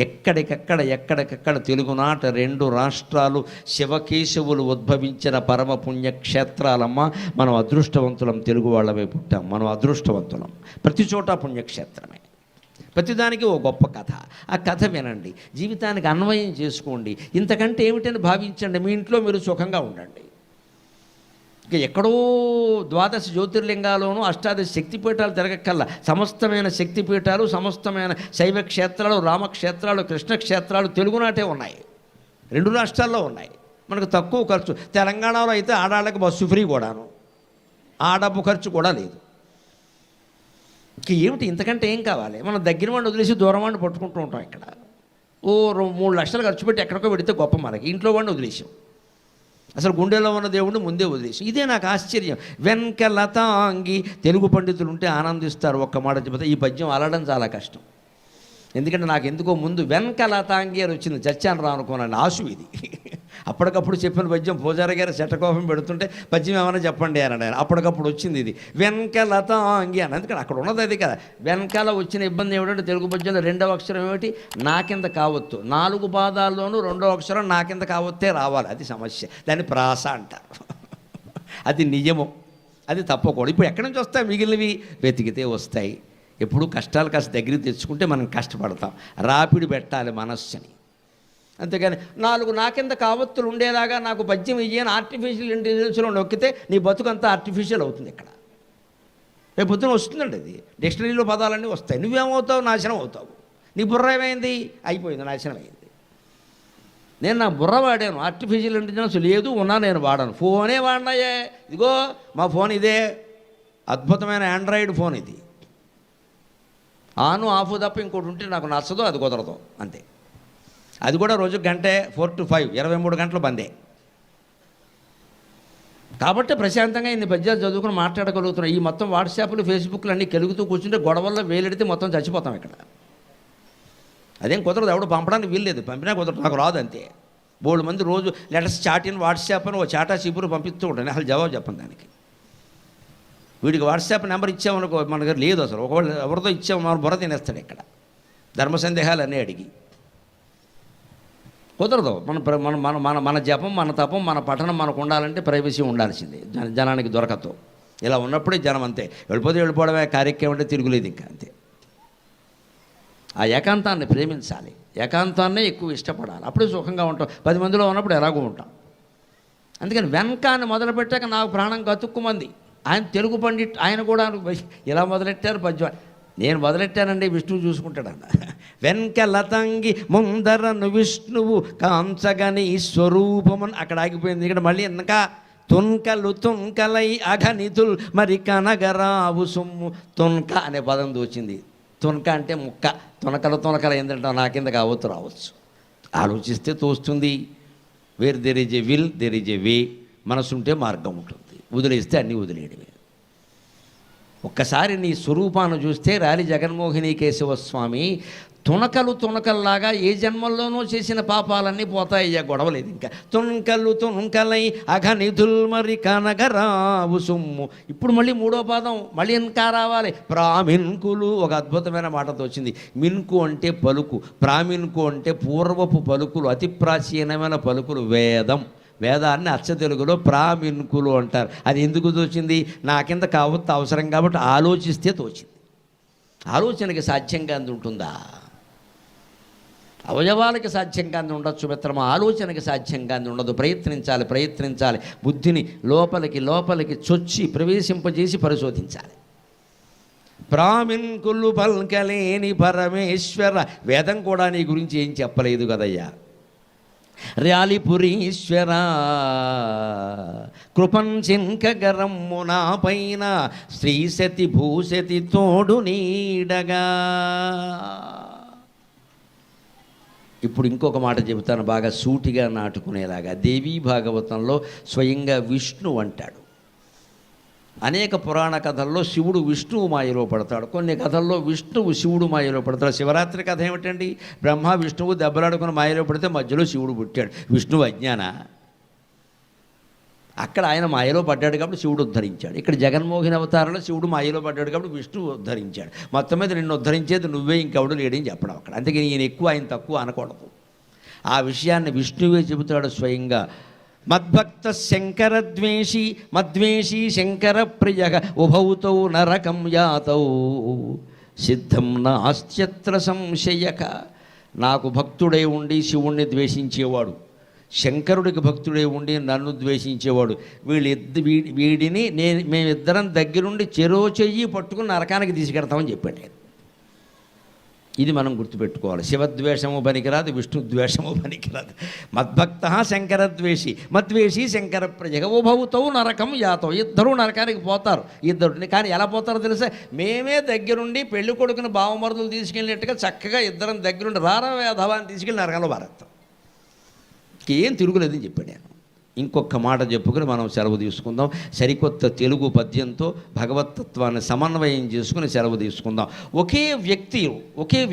[SPEAKER 1] ఎక్కడికక్కడ తెలుగునాట 2 రాష్ట్రాలు శివకేశవులు ఉద్భవించిన పరమ పుణ్యక్షేత్రాలమ్మ. మనం అదృష్టవంతులం, తెలుగు వాళ్ళమే పుట్టాం, మనం అదృష్టవంతులం. ప్రతి చోట పుణ్యక్షేత్రమే. ప్రతిదానికి ఓ గొప్ప కథ. ఆ కథ వినండి, జీవితానికి అన్వయం చేసుకోండి. ఇంతకంటే ఏమిటని భావించండి. మీ ఇంట్లో మీరు సుఖంగా ఉండండి. ఇక ఎక్కడో 12 జ్యోతిర్లింగాల్లోనూ 18 శక్తిపీఠాలు తిరగక్కల్లా. సమస్తమైన శక్తిపీఠాలు, సమస్తమైన శైవ క్షేత్రాలు, రామక్షేత్రాలు, కృష్ణక్షేత్రాలు తెలుగునాటే ఉన్నాయి. 2 రాష్ట్రాల్లో ఉన్నాయి. మనకు తక్కువ ఖర్చు. తెలంగాణలో అయితే ఆడాళ్ళకి బస్సు ఫ్రీ కూడాను, ఆ డబ్బు ఖర్చు కూడా లేదు. ఇక ఏమిటి ఇంతకంటే ఏం కావాలి? మనం దగ్గర వాడిని వదిలేసి దూరం వాడిని పట్టుకుంటూ ఉంటాం. ఇక్కడ ఓ 3 లక్షలు ఖర్చు పెట్టి ఎక్కడికో పెడితే గొప్ప, మనకి ఇంట్లో వాడిని వదిలేసాం. అసలు గుండెలో ఉన్న దేవుడిని ముందే వదిలేసి. ఇదే నాకు ఆశ్చర్యం. వెంకలతాంగి తెలుగు పండితులు ఉంటే ఆనందిస్తారు. ఒక్క మాట చెబితే ఈ పద్యం అలడం చాలా కష్టం. ఎందుకంటే నాకు ఎందుకో ముందు వెంకలతాంగి అని వచ్చింది, చచ్చాను రా అనుకున్నాను. ఆశు ఇది. అప్పటికప్పుడు చెప్పిన పద్యం పూజారి గారు శటకోపం పెడుతుంటే పద్యం ఏమైనా చెప్పండి అని ఆయన అప్పటికప్పుడు వచ్చింది ఇది వెంకలతాంగి అని. అందుకని అక్కడ ఉన్నది అది కదా. వెనకాల వచ్చిన ఇబ్బంది ఏమిటంటే తెలుగు పద్యంలో రెండవ అక్షరం ఏమిటి, నా కింద కావత్తు. 4 పాదాల్లోనూ రెండో అక్షరం నా కింద కావత్తే రావాలి. అది సమస్య. దాన్ని ప్రాస అంటారు. అది నియమం, అది తప్పకూడదు. ఇప్పుడు ఎక్కడి నుంచి వస్తాయి మిగిలినవి? వెతికితే వస్తాయి. ఎప్పుడు కష్టాలు కాస్త దగ్గరికి తెచ్చుకుంటే మనం కష్టపడతాం. రాపిడి పెట్టాలి మనస్సుని. అంతేగాని 4 నా కింద కావత్తులు ఉండేలాగా నాకు పద్యం ఇయ్యని ఆర్టిఫిషియల్ ఇంటెలిజెన్స్లో నొక్కితే నీ బతుకంతా ఆర్టిఫిషియల్ అవుతుంది. ఇక్కడ రేపు పొద్దున వస్తుందండి అది. డిక్షనరీలో పదాలన్నీ వస్తాయి. నువ్వేమవుతావు? నాశనం అవుతావు. నీ బుర్ర ఏమైంది? అయిపోయింది, నాశనం అయింది. నేను నా బుర్ర వాడాను, ఆర్టిఫిషియల్ ఇంటెలిజెన్స్ లేదు, ఉన్నా నేను వాడాను. ఫోనే వాడినాయే. ఇదిగో మా ఫోన్ ఇదే, అద్భుతమైన ఆండ్రాయిడ్ ఫోన్ ఇది. ఆను ఆఫ్ తప్ప ఇంకోటి ఉంటే నాకు నచ్చదు, అది కుదరదు, అంతే. అది కూడా రోజు గంటే 4 to 5 23 గంటలు బందే. కాబట్టి ప్రశాంతంగా ఇన్ని పద్యాలు చదువుకుని మాట్లాడగలుగుతున్నాం. ఈ మొత్తం వాట్సాప్లు ఫేస్బుక్లు అన్నీ కెలుగుతూ కూర్చుంటే గొడవల్లో వేలెడితే మొత్తం చచ్చిపోతాం ఇక్కడ. అదేం కుదరదు, ఎవడు పంపడానికి వీల్లేదు. పంపినా కుదరదు, నాకు రాదు, అంతే. బోల్డ్ మంది రోజు లెటర్స్ చాట్ ఇన్ వాట్సాప్ అని ఓ చాటా చీపురు పంపిస్తూ ఉంటాను. అసలు జవాబు చెప్పను దానికి. వీడికి వాట్సాప్ నెంబర్ ఇచ్చామనుకో, మన దగ్గర లేదు అసలు. ఒకవేళ ఎవరితో ఇచ్చాము మన బుర్ర తినేస్తాడు ఇక్కడ, ధర్మ సందేహాలు అన్నీ అడిగి. కుదరదు. మన జపం, మన తపం, మన పఠనం మనకు ఉండాలంటే ప్రైవసీ ఉండాల్సిందే. జనానికి దొరకదు. ఇలా ఉన్నప్పుడే జనం అంతే. వెళ్ళిపోవడమే కార్యక్రమం అంటే తిరుగులేదు ఇంకా, అంతే. ఆ ఏకాంతాన్ని ప్రేమించాలి, ఏకాంతాన్నే ఎక్కువ ఇష్టపడాలి. అప్పుడే సుఖంగా ఉంటాం. 10 మందిలో ఉన్నప్పుడు ఎలాగో ఉంటాం. అందుకని వెనకాన్ని మొదలుపెట్టాక నాకు ప్రాణం కతుక్కుమంది. ఆయన తెలుగు పండిట్, ఆయన కూడా ఇలా మొదలెట్టారు పద్యం. నేను మొదలెట్టానండి, విష్ణువు చూసుకుంటాడన్న. వెంకలతంగి ముందరను విష్ణువు కాంచగని స్వరూపమును అక్కడ ఆగిపోయింది. ఇక్కడ మళ్ళీ ఇంకా తున్కలు తుంకలై అఘనితుల్ మరి కనగరావు సొమ్ము. తున్క అనే పదం దోచింది. తున్క అంటే ముక్క. తునకలు ఏంటంటే నా కింద కావచ్చు, రావచ్చు. ఆలోచిస్తే తోస్తుంది. Where there is a will, there is a way. మనసుంటే మార్గం ఉంటుంది. వదిలేస్తే అన్నీ వదిలేయడమే. ఒక్కసారి నీ స్వరూపాన్ని చూస్తే రాలి జగన్మోహిని కేశవస్వామి తునకల్లాగా ఏ జన్మల్లోనూ చేసిన పాపాలన్నీ పోతాయి. అయ్యా గొడవలేదు ఇంకా. తునకలై అఘనిధుల్ మరి కనగరావు సొమ్ము. ఇప్పుడు మళ్ళీ 3వ పాదం మళ్ళీ ఇంకా రావాలి. ప్రామిన్కులు, ఒక అద్భుతమైన మాటతో వచ్చింది. మిన్కు అంటే పలుకు, ప్రామిన్కు అంటే పూర్వపు పలుకులు, అతి ప్రాచీనమైన పలుకులు. వేదాన్ని అచ్చ తెలుగులో ప్రామిన్కులు అంటారు. అది ఎందుకు తోచింది? నా కింద కావత్తు అవసరం కాబట్టి ఆలోచిస్తే తోచింది. ఆలోచనకి సాధ్యంగా ఉంటుందా? అవయవాలకి సాధ్యంగా ఉండొచ్చు మిత్రమా, ఆలోచనకి సాధ్యంగా ఉండదు. ప్రయత్నించాలి. బుద్ధిని లోపలికి చొచ్చి ప్రవేశింపజేసి పరిశోధించాలి. ప్రామిన్కులు పల్కలేని పరమేశ్వర. వేదం కూడా నీ గురించి ఏం చెప్పలేదు కదయ్యా. ర్యాలిపురీశ్వర కృపంచింకగరమ్ము నా పైన శ్రీశతి భూశతి తోడు నీడగా. ఇప్పుడు ఇంకొక మాట చెబుతాను, బాగా సూటిగా నాటుకునేలాగా. దేవీ భాగవతంలో స్వయంగా విష్ణు అంటాడు. అనేక పురాణ కథల్లో శివుడు విష్ణువు మాయలో పడతాడు. కొన్ని కథల్లో విష్ణువు శివుడు మాయలో పడతాడు. శివరాత్రి కథ ఏమిటండి? బ్రహ్మ విష్ణువు దెబ్బలాడుకుని మాయలో పడితే మధ్యలో శివుడు పుట్టాడు. విష్ణువు అజ్ఞాన. అక్కడ ఆయన మాయలో పడ్డాడు కాబట్టి శివుడు ఉద్ధరించాడు. ఇక్కడ జగన్మోహిని అవతారంలో శివుడు మాయలో పడ్డాడు కాబట్టి విష్ణువు ఉద్ధరించాడు. మొత్తం మీద నిన్ను ఉద్ధరించేది నువ్వే, ఇంకెవడు లేడని చెప్పడం అక్కడ. అందుకని ఈయన ఎక్కువ ఆయన తక్కువ అనకూడదు. ఆ విషయాన్ని విష్ణువే చెబుతాడు స్వయంగా. మద్భక్త శంకరద్వేషి మద్వేషి శంకర ప్రియ ఉభౌతౌ నరకం యాతౌ సిద్ధం నాస్త్యత్ర సంశయక. నాకు భక్తుడై ఉండి శివుణ్ణి ద్వేషించేవాడు, శంకరుడికి భక్తుడై ఉండి నన్ను ద్వేషించేవాడు, వీడిని మేమిద్దరం దగ్గరుండి చెరో చెయ్యి పట్టుకుని నరకానికి తీసుకెడతామని చెప్పాడు. ఇది మనం గుర్తుపెట్టుకోవాలి. శివద్వేషము పనికిరాదు, విష్ణుద్వేషము పనికిరాదు. మద్భక్త శంకరద్వేషి మద్వేషి శంకర ప్రజ ఉభౌతౌ నరకం యాతౌ. ఇద్దరూ నరకానికి పోతారు. ఇద్దరు కానీ ఎలా పోతారో తెలుసా? మేమే దగ్గరుండి పెళ్లి కొడుకుని బావమరుదులు తీసుకెళ్ళినట్టుగా చక్కగా ఇద్దరం దగ్గరుండి రారవేధవాన్ని తీసుకెళ్ళి నరకంలో భారతం. ఏం తిరుగులేదని చెప్పాడు నేను. ఇంకొక మాట చెప్పుకుని మనం సెలవు తీసుకుందాం. సరికొత్త తెలుగు పద్యంతో భగవతత్వాన్ని సమన్వయం చేసుకుని సెలవు తీసుకుందాం. ఒకే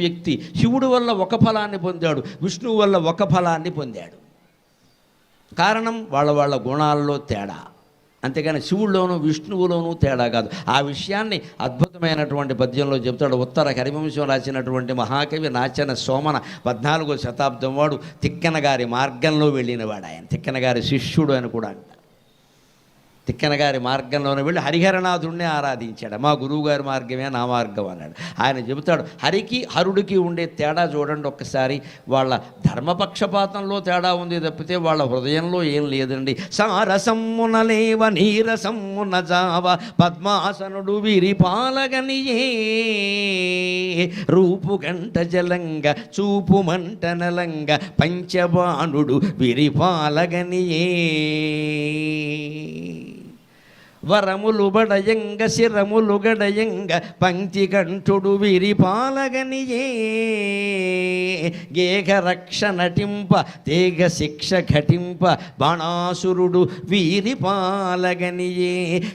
[SPEAKER 1] వ్యక్తి శివుడి వల్ల ఒక ఫలాన్ని పొందాడు, విష్ణువు వల్ల ఒక ఫలాన్ని పొందాడు. కారణం వాళ్ళ గుణాల్లో తేడా, అంతేగాని శివుల్లోనూ విష్ణువులోనూ తేడా కాదు. ఆ విషయాన్ని అద్భుతమైనటువంటి పద్యంలో చెబుతాడు. ఉత్తర హరివంశం రాసినటువంటి మహాకవి నాచన సోమన 14వ శతాబ్దం వాడు. తిక్కన గారి మార్గంలో వెళ్ళినవాడు ఆయన. తిక్కన గారి శిష్యుడు అని కూడా అంటారు. తిక్కన గారి మార్గంలోనే వెళ్ళి హరిహరనాథుడిని ఆరాధించాడు. మా గురువుగారి మార్గమే నా మార్గం అన్నాడు. ఆయన చెబుతాడు హరికి హరుడికి ఉండే తేడా చూడండి ఒక్కసారి. వాళ్ళ ధర్మపక్షపాతంలో తేడా ఉంది తప్పితే వాళ్ళ హృదయంలో ఏం లేదండి. సారసమ్మున లేవ నీరసమ్మున జావ పద్మాసనుడు విరిపాలగనియే రూపు గంట జలంగ చూపు మంట నలంగ పంచబాణుడు విరిపాలగనియే వరములు బడయంగ శిరములు గడయంగ పంక్తి కంఠుడు విరిపాలగనియే గేగ రక్ష నటింప తేగ శిక్ష ఘటింప బాణాసురుడు వీరిపాలగనియే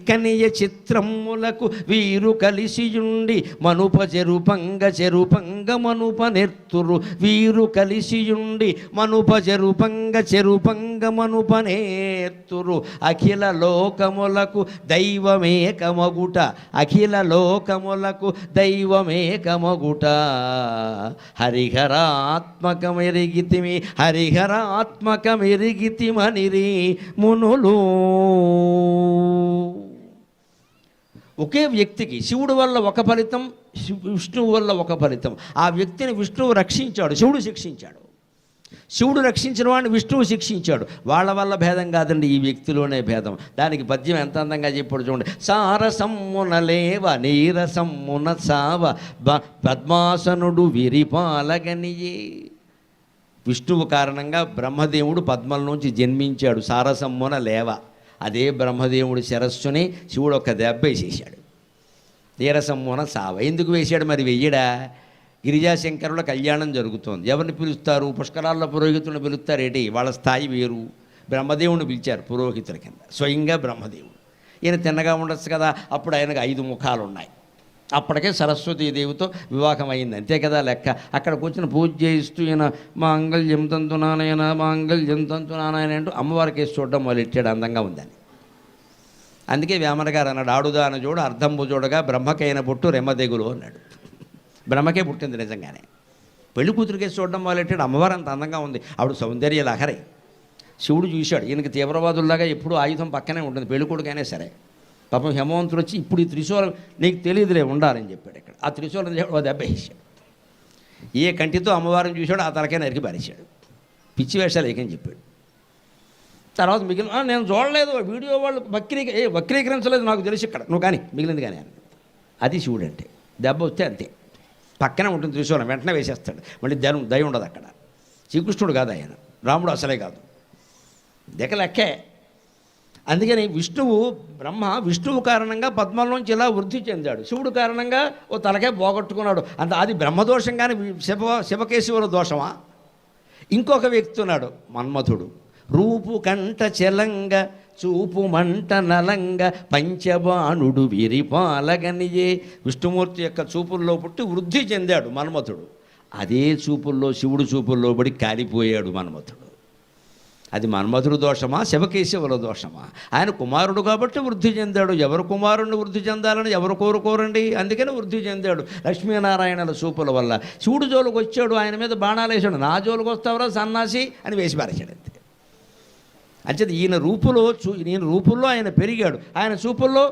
[SPEAKER 1] కనియ చిత్రములకు వీరు కలిసియుండి మనుప చెరుపంగ మనుప నెర్తురు వీరు కలిసియుండి మనుప చెరుపంగ మనుప నేర్తురు అఖిల లోకములకు దైవమేకమగుట అఖిల లోకములకు దైవమేకమగుట హరిహరాత్మకమెరిగితిమనిరి మునులు. ఒకే వ్యక్తికి శివుడు వల్ల ఒక ఫలితం, విష్ణువు వల్ల ఒక ఫలితం. ఆ వ్యక్తిని విష్ణువు రక్షించాడు, శివుడు శిక్షించాడు. శివుడు రక్షించిన వాడిని విష్ణువు శిక్షించాడు. వాళ్ళ వల్ల భేదం కాదండి, ఈ వ్యక్తిలోనే భేదం. దానికి పద్యం ఎంత అందంగా చెప్పాడు చూడండి. సారసమ్మున లేవ నీరసమ్మున సావ పద్మాసనుడు విరిపాలగనియే. విష్ణువు కారణంగా బ్రహ్మదేవుడు పద్మల నుంచి జన్మించాడు. సారసమ్మున లేవ, అదే బ్రహ్మదేవుడి శిరస్సుని శివుడు ఒక దెబ్బ వేసేసాడు. నీరసమ్మున సావ ఎందుకు వేశాడు మరి? వెయ్యడా? గిరిజాశంకరుల కళ్యాణం జరుగుతోంది. ఎవరిని పిలుస్తారు? పుష్కరాల్లో పురోహితులను పిలుస్తారు. ఏంటి వాళ్ళ స్థాయి వేరు. బ్రహ్మదేవుని పిలిచారు పురోహితుల కింద, స్వయంగా బ్రహ్మదేవుడు. ఈయన తిన్నగా ఉండొచ్చు కదా. అప్పుడు ఆయనకు 5 ముఖాలు ఉన్నాయి. అప్పటికే సరస్వతీదేవితో వివాహం అయింది, అంతే కదా లెక్క. అక్కడికి వచ్చిన పూజ చేయిస్తూ ఈయన మాంగళ్యం తంతునానయన మాంగళ్యం తంతునానయన అంటూ అమ్మవారికి వేసి చూడడం మొదలెట్టాడు, అందంగా ఉందని. అందుకే వేమన గారు అన్నాడు, ఆడుదాన చూడు అర్ధంబు చూడగా బ్రహ్మకైన పుట్టు రెమ్మదెగులు అన్నాడు. బ్రహ్మకే పుట్టింది నిజంగానే. పెళ్లి కూతురికేసి చూడడం మొదలెట్టాడు. అమ్మవారు అంత అందంగా ఉంది, ఆవిడ సౌందర్య లహరి. శివుడు చూశాడు, ఈయనకి తీవ్రవాదుల్లాగా ఎప్పుడూ ఆయుధం పక్కనే ఉంటుంది, పెళ్లి కొడుకైనా సరే. పాపం హేమవంతుడు వచ్చి ఇప్పుడు ఈ త్రిశూలం నీకు తెలియదులే ఉండాలని చెప్పాడు. ఇక్కడ ఆ త్రిశూలం దెబ్బ వేసాడు. ఏ కంటితో అమ్మవారిని చూశాడు ఆ తలకే నరికి పారేశాడు. పిచ్చి వేషాలు ఏకని చెప్పాడు. తర్వాత మిగిలిన నేను చూడలేదు, వీడియో వాళ్ళు వక్రీకరించలేదు నాకు తెలిసి, ఇక్కడ నువ్వు కానీ మిగిలింది కానీ అని. అది శివుడు అంటే. దెబ్బ వస్తే అంతే, పక్కనే ఉంటుంది త్రిశూలం, వెంటనే వేసేస్తాడు. మళ్ళీ దయ ఉండదు అక్కడ. శ్రీకృష్ణుడు కాదు ఆయన, రాముడు అసలే కాదు, లెక్కే. అందుకని విష్ణువు కారణంగా పద్మంలోంచి ఇలా వృద్ధి చెందాడు. శివుడు కారణంగా ఓ తలకే పోగొట్టుకున్నాడు. అది బ్రహ్మదోషం కానీ శివకేశవుల దోషమా? ఇంకొక వ్యక్తి ఉన్నాడు మన్మథుడు. రూపు కంట చెలంగ చూపు మంట నలంగ పంచబాణుడు విరిపాలగనియే. విష్ణుమూర్తి యొక్క చూపుల్లో పుట్టి వృద్ధి చెందాడు మన్మథుడు. అదే చూపుల్లో శివుడు చూపుల్లో పడి కాలిపోయాడు మన్మథుడు. అది మన్మథుడు దోషమా శివకేశవుల దోషమా? ఆయన కుమారుడు కాబట్టి వృద్ధి చెందాడు. ఎవరు కుమారుడిని వృద్ధి చెందాలని ఎవరు కోరుకోరండి, అందుకని వృద్ధి చెందాడు లక్ష్మీనారాయణల చూపుల వల్ల. శివుడు జోలికి వచ్చాడు, ఆయన మీద బాణాలు వేసాడు. నా జోలికి వస్తావరా సన్నాసి అని వేసి పారేశాడు అంతే. అంచేది ఈయన రూపుల్లో ఆయన పెరిగాడు, ఆయన చూపుల్లో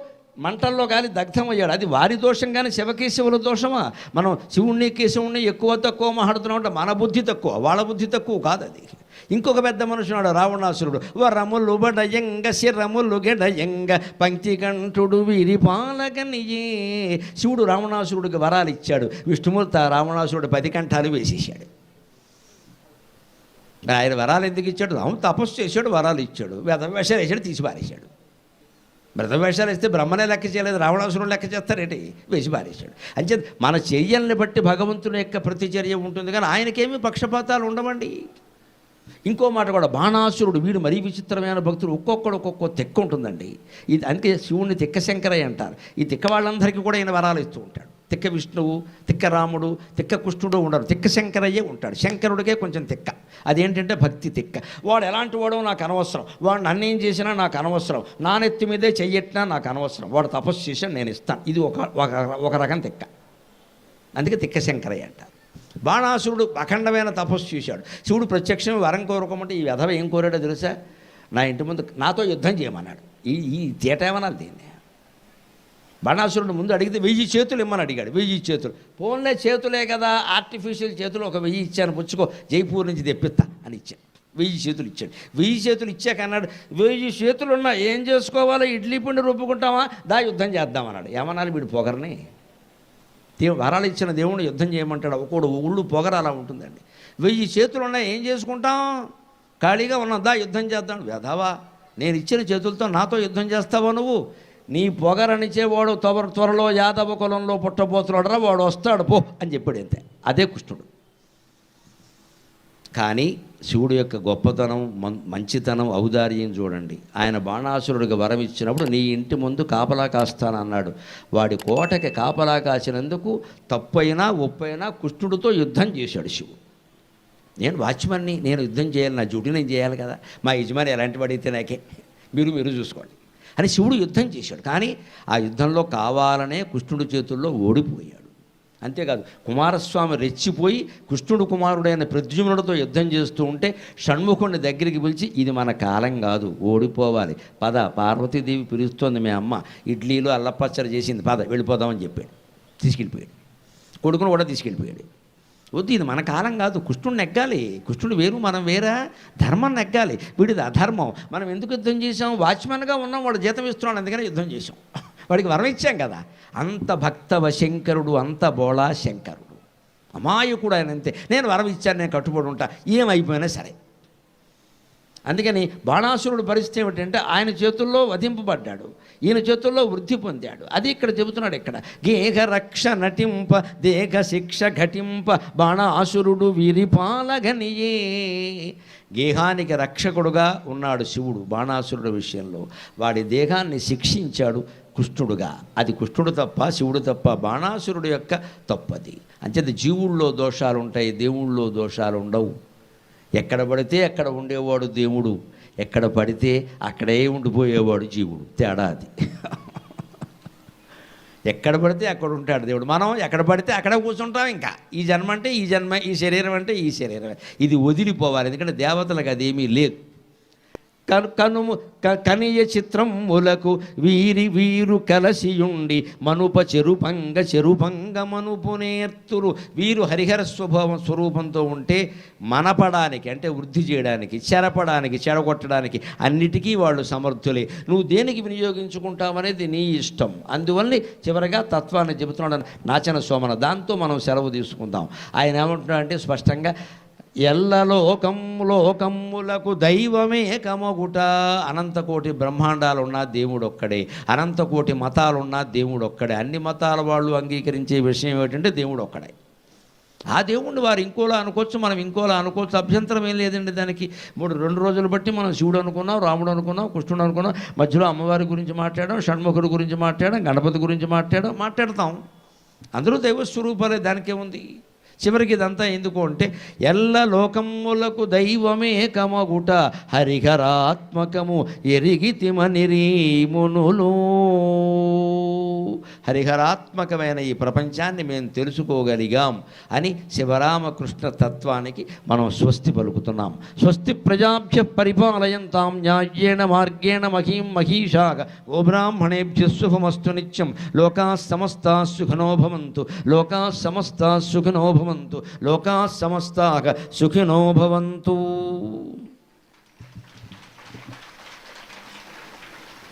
[SPEAKER 1] మంటల్లో గాలి దగ్ధమయ్యాడు. అది వారి దోషం కానీ శివకేశవుల దోషమా? మనం శివుణ్ణి కేశవుణ్ణి ఎక్కువ తక్కువ మాట్లాడుతున్నాం అంటే మన బుద్ధి తక్కువ, వాళ్ళ బుద్ధి తక్కువ కాదు అది. ఇంకొక పెద్ద మనుషున్నాడు రావణాసురుడు. వరములు బడయంగ శిరములు గెడయంగ పంక్తికంఠుడు విరిపాలగనియే. శివుడు రావణాసురుడికి వరాలు ఇచ్చాడు, విష్ణుమూర్తి ఆ రావణాసురుడు 10 కంఠాలు వేసేసాడు. ఆయన వరాలు ఎందుకు ఇచ్చాడు? రాము తపస్సు చేశాడు, వరాలు ఇచ్చాడు. వేషాలు వేసాడు, తీసి పారేశాడు. వేషాలు వేస్తే బ్రహ్మనే లెక్క చేయలేదు, రావణాసురుడు లెక్క చేస్తారేంటి? వేసి పారేశాడు. అంటే మన చర్యల్ని బట్టి భగవంతుని యొక్క ప్రతిచర్య ఉంటుంది, కానీ ఆయనకేమీ పక్షపాతాలు ఉండవండి. ఇంకో మాట కూడా, బాణాసురుడు వీడు మరీ విచిత్రమైన భక్తుడు, ఒక్కొక్కడు ఒక్కొక్క తిక్క ఉంటుందండి. ఇది అందుకే శివుణ్ణి తిక్క శంకరయ్య అంటారు. ఈ తిక్క వాళ్ళందరికీ కూడా ఈయన వరాలు ఇస్తూ ఉంటాడు. తిక్క విష్ణువు, తిక్క రాముడు, తిక్క కృష్ణుడు ఉండరు, తిక్క శంకరయ్యే ఉంటాడు. శంకరుడికే కొంచెం తిక్క, అదేంటంటే భక్తి తిక్క. వాడు ఎలాంటి వాడో నాకు అనవసరం, వాడు నన్నేం చేసినా నాకు అనవసరం, నా నెత్తి మీదే చెయ్యట్టినా నాకు అనవసరం, వాడు తపస్సు చేశాడు నేను ఇస్తాను. ఇది ఒక రకం తిక్క, అందుకే తిక్క శంకరయ్య అంటారు. బాణాసురుడు అఖండమైన తపస్సు చేశాడు. శివుడు ప్రత్యక్షం వరం కోరుకోమంటే ఈ వెధవ ఏం కోరాడో తెలుసా? నా ఇంటి ముందు నాతో యుద్ధం చేయమన్నాడు. ఈ తేట ఏమనాలి దీన్ని? బాణాసురుడు ముందు అడిగితే 1000 చేతులు ఇమ్మని అడిగాడు. 1000 చేతులు. ఫోన్లే చేతులే కదా, ఆర్టిఫిషియల్ చేతులు ఒక 1000 ఇచ్చాను, పుచ్చుకో, జైపూర్ నుంచి తెప్పిస్తా అని ఇచ్చాను. 1000 చేతులు ఇచ్చాడు. 1000 చేతులు ఇచ్చాక అన్నాడు, 1000 చేతులున్నా ఏం చేసుకోవాలో, ఇడ్లీ పిండి రుబ్బుకుంటామా, దా యుద్ధం చేద్దామన్నాడు. ఏమన్నాడు వీడు పొగరని? వరాలు ఇచ్చిన దేవుడు యుద్ధం చేయమంటాడు. ఒకడు ఊళ్ళు పొగర అలా ఉంటుందండి. 1000 చేతులున్నా ఏం చేసుకుంటాం, ఖాళీగా ఉన్నాం, దా యుద్ధం చేద్దాం. వెధవా, నేను ఇచ్చిన చేతులతో నాతో యుద్ధం చేస్తావా నువ్వు? నీ పొగరనిచేవాడు త్వరలో యాదవ కులంలో పుట్టబోతున్నాడరా, వాడు వస్తాడు పో అని చెప్పాడు. అంతే, అదే కృష్ణుడు. కానీ శివుడు యొక్క గొప్పతనం, మంచితనం, ఔదార్యం చూడండి. ఆయన బాణాసురుడికి వరం ఇచ్చినప్పుడు నీ ఇంటి ముందు కాపలా కాస్తానన్నాడు. వాడి కోటకి కాపలా కాసినందుకు తప్పైనా ఒప్పైనా కృష్ణుడితో యుద్ధం చేశాడు శివుడు. నేను వాచ్మన్ని, నేను యుద్ధం చేయాలి, నా డ్యూటీ నేను చేయాలి కదా, మా యజమాని ఎలాంటి వాడైతే నాకే, మీరు చూసుకోండి అని శివుడు యుద్ధం చేశాడు. కానీ ఆ యుద్ధంలో కావాలనే కృష్ణుడి చేతుల్లో ఓడిపోయాడు. అంతేకాదు, కుమారస్వామి రెచ్చిపోయి కృష్ణుడు కుమారుడైన ప్రద్యుమ్నుడితో యుద్ధం చేస్తూ ఉంటే షణ్ముఖుడిని దగ్గరికి పిలిచి, ఇది మన కాలం కాదు, ఓడిపోవాలి, పద, పార్వతీదేవి పిలుస్తోంది, మీ అమ్మ ఇడ్లీలు అల్లపచ్చడి చేసింది, పద వెళ్ళిపోదామని చెప్పాడు. తీసుకెళ్ళిపోయాడు. కొడుకును కూడా తీసుకెళ్ళిపోయాడు. వద్దు, ఇది మన కాలం కాదు, కృష్ణుడు నెగ్గాలి, కృష్ణుడు వేరు మనం వేరా, ధర్మం నెగ్గాలి, వీడిది అధర్మం, మనం ఎందుకు యుద్ధం చేసాం, వాచ్మెన్గా ఉన్నాం, వాడు జీతం ఇస్తున్నాడు అందుకని యుద్ధం చేసాం, వాడికి వరం ఇచ్చాం కదా. అంత భక్తవ శంకరుడు, అంత బోళా శంకరుడు, అమాయకుడు ఆయన. అంతే, నేను వరం ఇచ్చాను, నేను కట్టుబడి ఉంటా, ఏమైపోయినా సరే. అందుకని బాణాసురుడు పరిస్థితి ఏమిటంటే ఆయన చేతుల్లో వధింపబడ్డాడు, ఈయన చేతుల్లో వృద్ధి పొందాడు. అది ఇక్కడ చెబుతున్నాడు. ఇక్కడ గేహ రక్ష నటింప దేహ శిక్ష ఘటింప బాణాసురుడు వీరిపాలగనియే. గేహానికి రక్షకుడుగా ఉన్నాడు శివుడు బాణాసురుడు విషయంలో. వాడి దేహాన్ని శిక్షించాడు కృష్ణుడుగా. అది కృష్ణుడు తప్ప, శివుడు తప్ప, బాణాసురుడు యొక్క తప్పది. అంచేత జీవుల్లో దోషాలు ఉంటాయి, దేవుళ్ళలో దోషాలు ఉండవు. ఎక్కడ పడితే అక్కడ ఉండేవాడు దేవుడు, ఎక్కడ పడితే అక్కడే ఉండిపోయేవాడు జీవుడు. తేడా అది. ఎక్కడ పడితే అక్కడ ఉంటాడు దేవుడు, మనం ఎక్కడ పడితే అక్కడ కూర్చుంటాం. ఇంకా ఈ జన్మ అంటే ఈ జన్మ, ఈ శరీరం అంటే ఈ శరీరమే, ఇది వదిలిపోవాలి. ఎందుకంటే దేవతలకు అదేమీ లేదు. కనుము కనియ చిత్రములకు వీరు కలసియుండి మనుప చెరుపంగ మనుపునేర్తురు. వీరు హరిహర స్వరూపంతో ఉంటే మనపడానికి, అంటే వృద్ధి చేయడానికి, చెరపడానికి, చెడగొట్టడానికి అన్నిటికీ వాళ్ళు సమర్థులే. నువ్వు దేనికి వినియోగించుకుంటావనేది నీ ఇష్టం. అందువల్ల చివరగా తత్వాన్ని చెబుతున్నాడు నాచన సోమన. దాంతో మనం సెలవు తీసుకుందాం. ఆయన ఏమంటున్నాడంటే స్పష్టంగా, లోకములకు దైవమే కమగుట. అనంతకోటి బ్రహ్మాండాలున్నా దేవుడు ఒక్కడే, అనంతకోటి మతాలున్నా దేవుడు ఒక్కడే. అన్ని మతాల వాళ్ళు అంగీకరించే విషయం ఏమిటంటే దేవుడు ఒక్కడే. ఆ దేవుణ్ణి వారు ఇంకోలా అనుకోవచ్చు, మనం ఇంకోలా అనుకోవచ్చు, అభ్యంతరం ఏం లేదండి దానికి. 2 రోజులు బట్టి మనం శివుడు అనుకున్నాం, రాముడు అనుకున్నాం, కృష్ణుడు అనుకున్నాం, మధ్యలో అమ్మవారి గురించి మాట్లాడాం, షణ్ముఖుడి గురించి మాట్లాడాం, గణపతి గురించి మాట్లాడతాం. అందరూ దైవస్వరూపాలే, దానికేముంది. చివరికి ఇదంతా ఎందుకు అంటే, లోకములకు దైవమే కమగుట హరిహరాత్మకము ఎరిగితిమనిరీ మునులు. హరిహరాత్మకమైన ఈ ప్రపంచాన్ని మేము తెలుసుకోగలిగాం అని శివరామకృష్ణ తత్వానికి మనం స్వస్తి పలుకుతున్నాం. స్వస్తి ప్రజాభ్య పరిపాలయంతాం న్యాయేణ మార్గేణ మహీం మహీషాగ గోబ్రాహ్మణేభ్య శుభమస్తు నిత్యం. లోకా సమస్తా సుఖినో భవంతు, లోకా సమస్తా సుఖినో భవంతు, లోకా సమస్తాః సుఖినో భవంతు.